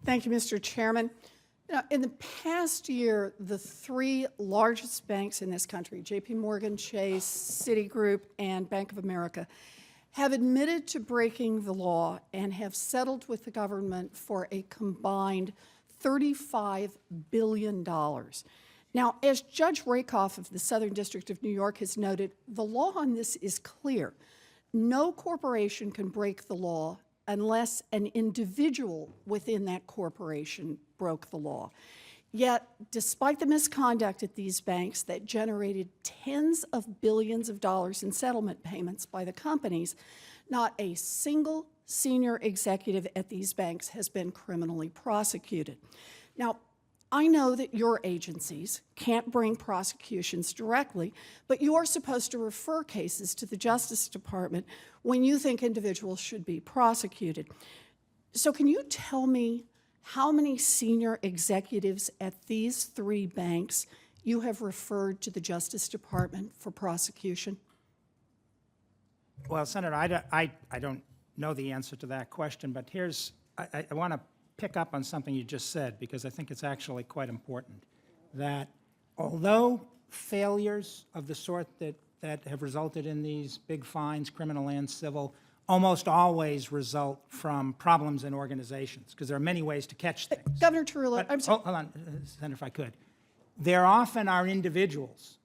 Thank you, Mr. Chairman. In the past year, the three largest banks in this country, JP Morgan, Chase, Citigroup, and Bank of America, have admitted to breaking the law and have settled with the government for a combined $35 billion. Now, as Judge Rakoff of the Southern District of New York has noted, the law on this is clear. No corporation can break the law unless an individual within that corporation broke the law. Yet, despite the misconduct at these banks that generated tens of billions of dollars in settlement payments by the companies, not a single senior executive at these banks has been criminally prosecuted. Now, I know that your agencies can't bring prosecutions directly, but you are supposed to refer cases to the Justice Department when you think individuals should be prosecuted. So can you tell me how many senior executives at these three banks you have referred to the Justice Department for prosecution? Well, Senator, I don't know the answer to that question, but I want to pick up on something you just said, because I think it's actually quite important, that although failures of the sort that have resulted in these big fines, criminal and civil, almost always result from problems in organizations, because there are many ways to catch things. Governor Tarullo, I'm sorry. Hold on, Senator, if I could. There often are individuals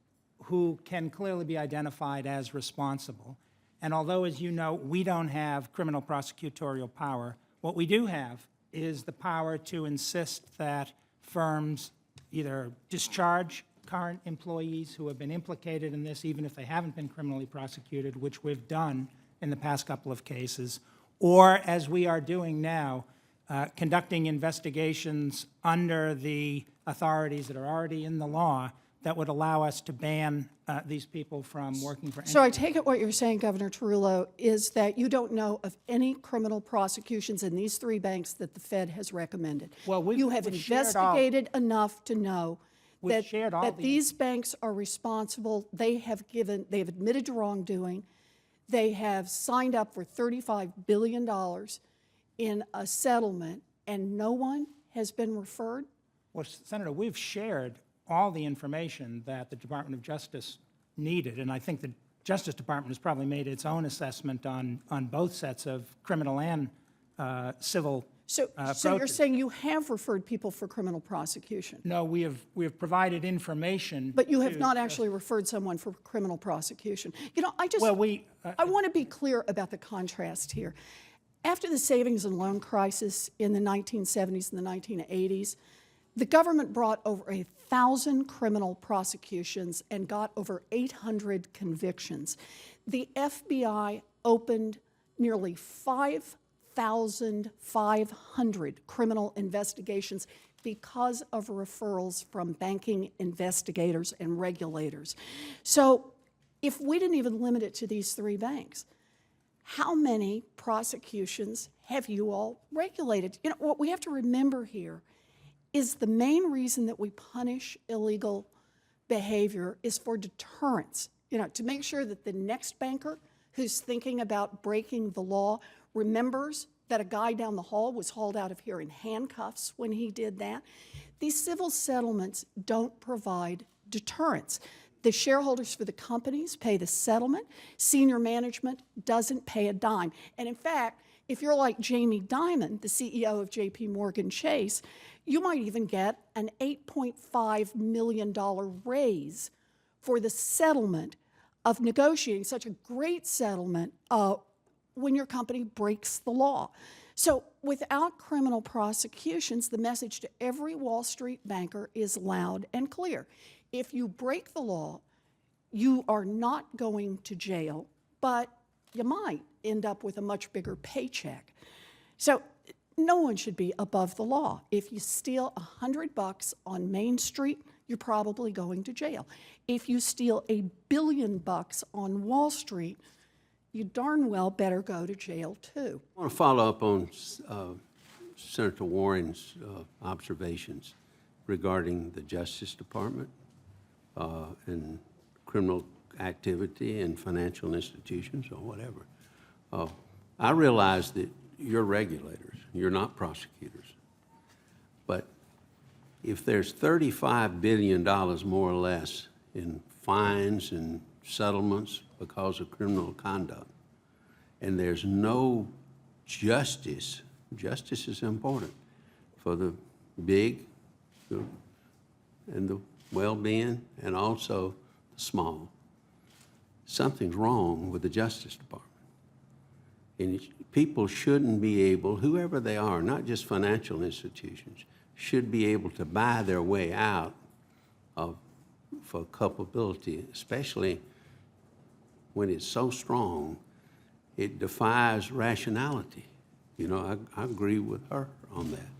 who can clearly be identified as responsible, and although, as you know, we don't have criminal prosecutorial power, what we do have is the power to insist that firms either discharge current employees who have been implicated in this, even if they haven't been criminally prosecuted, which we've done in the past couple of cases, or, as we are doing now, conducting investigations under the authorities that are already in the law that would allow us to ban these people from working for. So I take it what you're saying, Governor Tarullo, is that you don't know of any criminal prosecutions in these three banks that the Fed has recommended. Well, you have investigated enough to know that these banks are responsible. They have admitted to wrongdoing. They have signed up for $35 billion in a settlement, and no one has been referred? Well, Senator, we've shared all the information that the Department of Justice needed, and I think the Justice Department has probably made its own assessment on both sets of criminal and civil So you're saying you have referred people for criminal prosecution? No, we have provided information. But you have not actually referred someone for criminal prosecution. You know, I want to be clear about the contrast here. After the savings and loan crisis in the 1970s and the 1980s, the government brought over 1,000 criminal prosecutions and got over 800 convictions. The FBI opened nearly 5,500 criminal investigations because of referrals from banking investigators and regulators. So if we didn't even limit it to these three banks, how many prosecutions have you all regulated? You know, what we have to remember here is the main reason that we punish illegal behavior is for deterrence, you know, to make sure that the next banker who's thinking about breaking the law remembers that a guy down the hall was hauled out of here in handcuffs when he did that. These civil settlements don't provide deterrence. The shareholders for the companies pay the settlement. Senior management doesn't pay a dime. And in fact, if you're like Jamie Dimon, the CEO of JP Morgan Chase, you might even get an $8.5 million raise for the settlement of negotiating such a great settlement when your company breaks the law. So without criminal prosecutions, the message to every Wall Street banker is loud and clear. If you break the law, you are not going to jail, but you might end up with a much bigger paycheck. So no one should be above the law. If you steal $100 on Main Street, you're probably going to jail. If you steal $1 billion on Wall Street, you darn well better go to jail too. I want to follow up on Senator Warren's observations regarding the Justice Department and criminal activity in financial institutions or whatever. I realize that you're regulators, you're not prosecutors. But if there's $35 billion more or less in fines and settlements because of criminal conduct, and there's no justice, justice is important for the big and the well-being and also the small. Something's wrong with the Justice Department. And people shouldn't be able, whoever they are, not just financial institutions, should be able to buy their way out for culpability, especially when it's so strong, it defies rationality. You know, I agree with her on that.